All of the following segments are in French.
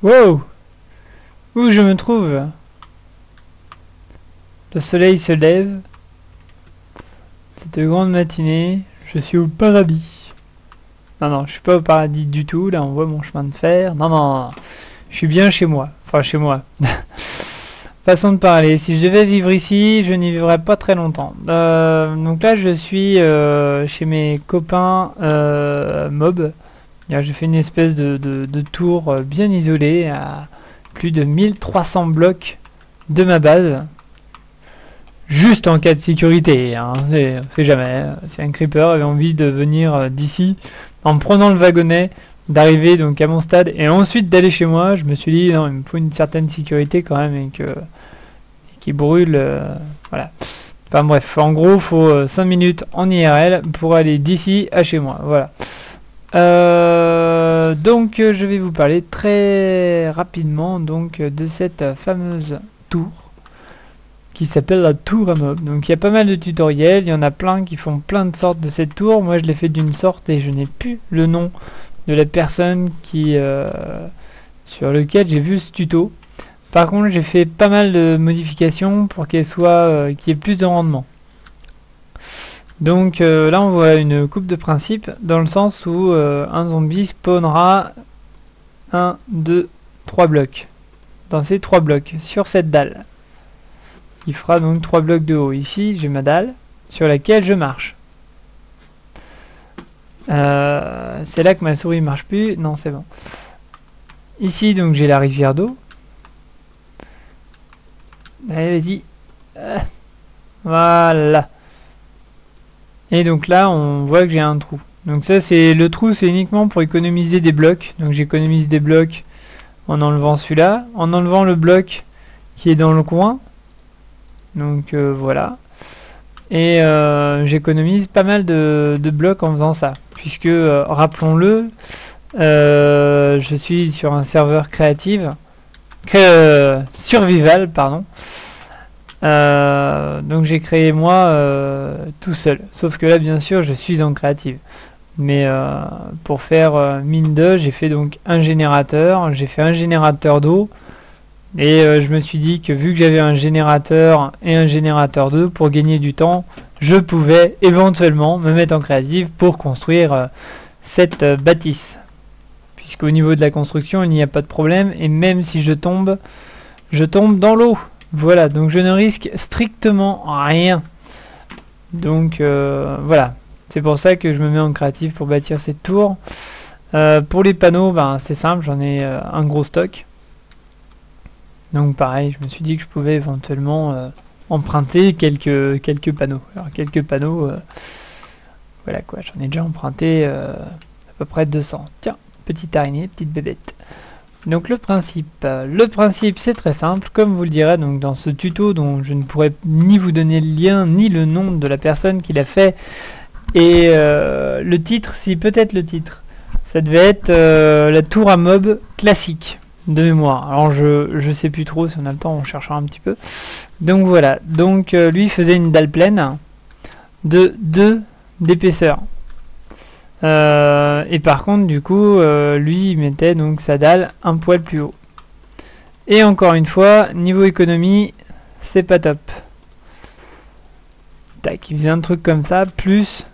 Wow! Où je me trouve? Le soleil se lève. Cette grande matinée, je suis au paradis. Non, non, je suis pas au paradis du tout. Là, on voit mon chemin de fer. Non, non, non. Je suis bien chez moi. Enfin, chez moi. Façon de parler. Si je devais vivre ici, je n'y vivrais pas très longtemps. Donc là, je suis chez mes copains mob. J'ai fait une espèce de tour bien isolée à plus de 1300 blocs de ma base. Juste en cas de sécurité, hein, on sait jamais. Si un creeper avait envie de venir d'ici, en prenant le wagonnet, d'arriver donc à mon stade et ensuite d'aller chez moi, je me suis dit non, il me faut une certaine sécurité quand même et qu'il brûle. Voilà. Enfin bref, en gros, il faut 5 minutes en IRL pour aller d'ici à chez moi. Voilà. Donc je vais vous parler très rapidement donc de cette fameuse tour qui s'appelle la tour à mob. Donc il y a pas mal de tutoriels, il y en a plein qui font plein de sortes de cette tour. Moi je l'ai fait d'une sorte et je n'ai plus le nom de la personne qui sur lequel j'ai vu ce tuto. Par contre j'ai fait pas mal de modifications pour qu'elle soit qu'il y ait plus de rendement. Donc là on voit une coupe de principe dans le sens où un zombie spawnera 1, 2, 3 blocs dans ces 3 blocs sur cette dalle. Il fera donc 3 blocs de haut. Ici j'ai ma dalle sur laquelle je marche. C'est là que ma souris marche plus. Non, c'est bon. Ici donc j'ai la rivière d'eau. Allez, vas-y. Voilà. Et donc là on voit que j'ai un trou. Donc ça c'est le trou, c'est uniquement pour économiser des blocs. Donc j'économise des blocs en enlevant celui-là, en enlevant le bloc qui est dans le coin. Donc voilà. Et j'économise pas mal de blocs en faisant ça. Puisque, rappelons-le, je suis sur un serveur survival, pardon. Donc j'ai créé moi tout seul. Sauf que là, bien sûr, je suis en créative. Mais pour faire mine d'eau, j'ai fait donc un générateur. J'ai fait un générateur d'eau. Et je me suis dit que vu que j'avais un générateur et un générateur d'eau, pour gagner du temps, je pouvais éventuellement me mettre en créative pour construire cette bâtisse. Puisqu'au niveau de la construction, il n'y a pas de problème. Et même si je tombe dans l'eau. Voilà, donc je ne risque strictement rien. Donc voilà, c'est pour ça que je me mets en créative pour bâtir cette tour. Pour les panneaux, ben, c'est simple, j'en ai un gros stock. Donc pareil, je me suis dit que je pouvais éventuellement emprunter quelques panneaux. Alors quelques panneaux, voilà quoi, j'en ai déjà emprunté à peu près 200. Tiens, petite araignée, petite bébête. Donc le principe c'est très simple, comme vous le direz donc dans ce tuto dont je ne pourrais ni vous donner le lien ni le nom de la personne qui l'a fait. Et le titre, si peut-être le titre, ça devait être la tour à mob classique. De mémoire, alors je sais plus trop, si on a le temps on cherchera un petit peu. Donc voilà, donc lui faisait une dalle pleine de 2 d'épaisseur. Et par contre du coup lui il mettait donc sa dalle un poil plus haut. Et encore une fois, niveau économie, c'est pas top. Tac, il faisait un truc comme ça, plus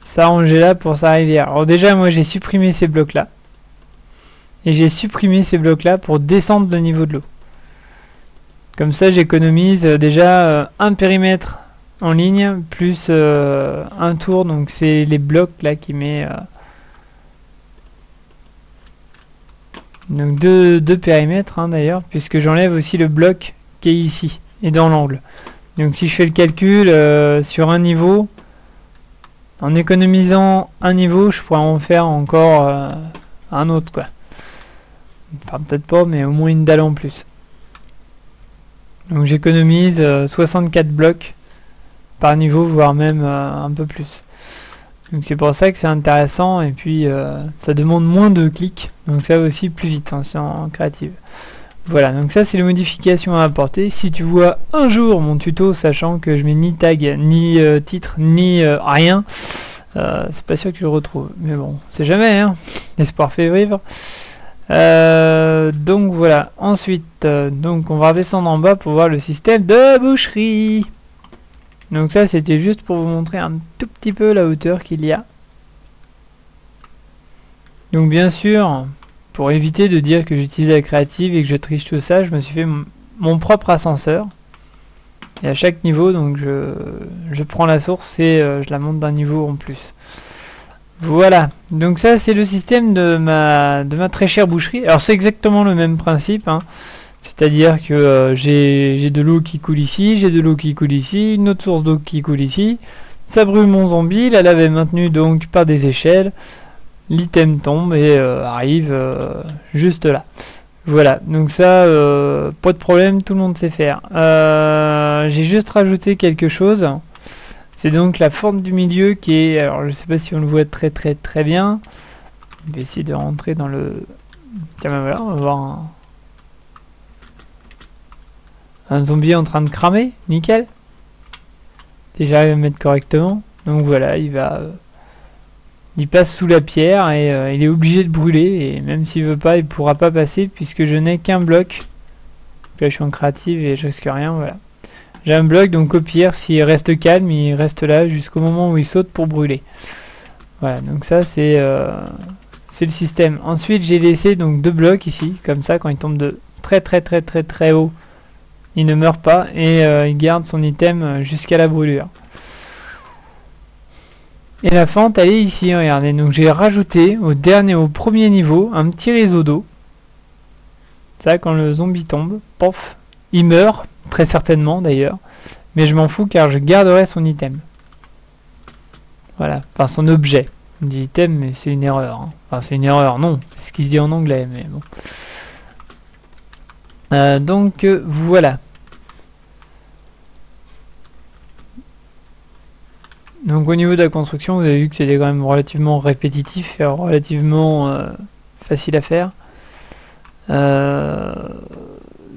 ça rangeait là pour sa rivière. Alors déjà moi j'ai supprimé ces blocs là. Et j'ai supprimé ces blocs là pour descendre le niveau de l'eau. Comme ça j'économise déjà un périmètre en ligne plus un tour. Donc c'est les blocs là qui met donc deux périmètres hein, d'ailleurs. Puisque j'enlève aussi le bloc qui est ici et dans l'angle. Donc si je fais le calcul sur un niveau, en économisant un niveau, je pourrais en faire encore un autre, quoi. Enfin, peut-être pas, mais au moins une dalle en plus. Donc j'économise 64 blocs par niveau, voire même un peu plus. Donc c'est pour ça que c'est intéressant, et puis ça demande moins de clics, donc ça va aussi plus vite hein, en créative. Voilà, donc ça c'est les modifications à apporter. Si tu vois un jour mon tuto, sachant que je mets ni tag, ni titre, ni rien, C'est pas sûr que je le retrouve, mais bon, c'est jamais, hein. L'espoir fait vivre. Donc voilà. Ensuite, donc on va redescendre en bas pour voir le système de boucherie. Donc ça, c'était juste pour vous montrer un tout petit peu la hauteur qu'il y a. Donc bien sûr, pour éviter de dire que j'utilise la créative et que je triche tout ça, je me suis fait mon propre ascenseur. Et à chaque niveau, donc je prends la source et je la monte d'un niveau en plus. Voilà, donc ça c'est le système de ma très chère boucherie. Alors c'est exactement le même principe, hein. C'est-à-dire que j'ai de l'eau qui coule ici, j'ai de l'eau qui coule ici, une autre source d'eau qui coule ici. Ça brûle mon zombie, la lave est maintenue donc par des échelles. L'item tombe et arrive juste là. Voilà, donc ça, pas de problème, tout le monde sait faire. J'ai juste rajouté quelque chose. C'est donc la forme du milieu qui est... Alors je sais pas si on le voit très bien. Je vais essayer de rentrer dans le... Tiens ben voilà, on va voir un zombie en train de cramer, nickel. Si j'arrive à me mettre correctement. Donc voilà, il passe sous la pierre et il est obligé de brûler. Et même s'il veut pas, il pourra pas passer puisque je n'ai qu'un bloc. Là je suis en créative et je risque rien, voilà. J'ai un bloc, donc au pire, s'il reste calme, il reste là jusqu'au moment où il saute pour brûler. Voilà, donc ça c'est le système. Ensuite, j'ai laissé donc 2 blocs ici, comme ça, quand il tombe de très haut, il ne meurt pas et il garde son item jusqu'à la brûlure. Et la fente, elle est ici, regardez. Donc j'ai rajouté au premier niveau un petit réseau d'eau. Ça, quand le zombie tombe, pof, il meurt. Très certainement d'ailleurs, mais je m'en fous car je garderai son item. Voilà, enfin son objet. On dit item, mais c'est une erreur. Hein. Enfin, c'est une erreur, non, c'est ce qui se dit en anglais, mais bon. Donc voilà. Donc au niveau de la construction, vous avez vu que c'était quand même relativement répétitif et relativement facile à faire.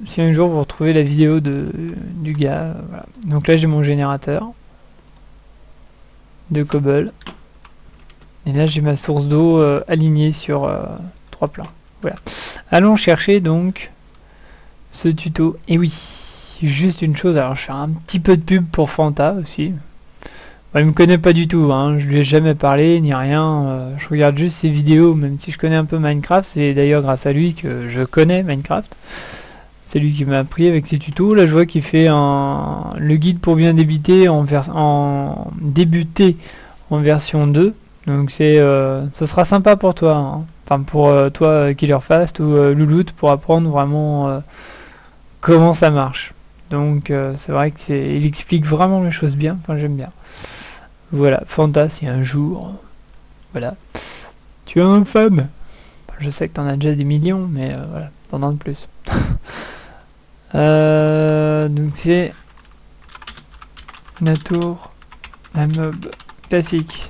Si un jour vous retrouvez la vidéo du gars, voilà. Donc là j'ai mon générateur de cobble et là j'ai ma source d'eau alignée sur 3 plans. Voilà. Allons chercher donc ce tuto. Et oui, juste une chose, alors je fais un petit peu de pub pour Fanta aussi. Bon, il me connaît pas du tout, hein. Je lui ai jamais parlé ni rien, je regarde juste ses vidéos, même si je connais un peu Minecraft, c'est d'ailleurs grâce à lui que je connais Minecraft. C'est lui qui m'a appris avec ses tutos. Là, je vois qu'il fait le guide pour bien débuter en version 2. Donc ce sera sympa pour toi. Hein. Enfin, pour toi, Killerfast ou Louloute, pour apprendre vraiment comment ça marche. Donc c'est vrai que il explique vraiment les choses bien. Enfin, j'aime bien. Voilà, Fanta, si un jour, voilà, tu as un fan. Enfin, je sais que t'en as déjà des millions, mais voilà, t'en as de plus. Donc c'est la tour, la mob classique.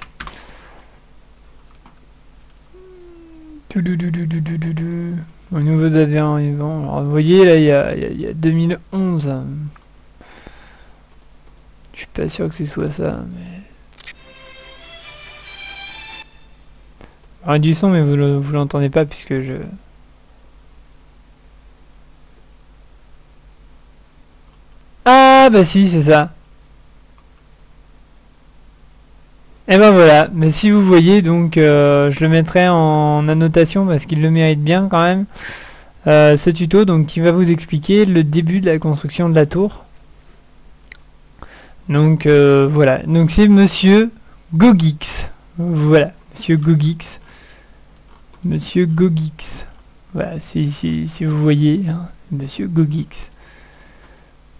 Aux nouveaux avions arrivants. Alors vous voyez là il y a 2011. Je suis pas sûr que ce soit ça, mais. Alors, du son, mais vous l'entendez pas puisque je. Ah bah si, c'est ça. Et ben voilà, mais si vous voyez, donc je le mettrai en annotation parce qu'il le mérite bien quand même. Ce tuto donc qui va vous expliquer le début de la construction de la tour. Donc voilà, donc c'est Monsieur Gogix. Voilà, Monsieur Gogix. Monsieur Gogix. Voilà, si vous voyez, hein, Monsieur Gogix.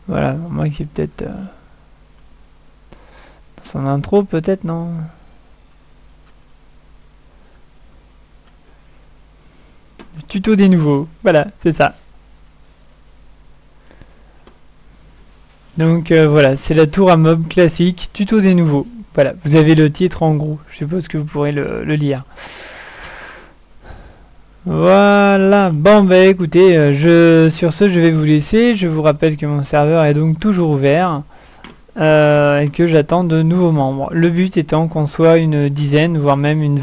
Voilà, moi qui est peut-être dans son intro, peut-être, non? Le tuto des nouveaux, voilà, c'est ça. Donc voilà, c'est la tour à mob classique, tuto des nouveaux. Voilà, vous avez le titre en gros, je suppose que vous pourrez le lire. Voilà, bon bah écoutez, sur ce je vais vous laisser, je vous rappelle que mon serveur est donc toujours ouvert. et que j'attends de nouveaux membres. Le but étant qu'on soit une dizaine, voire même une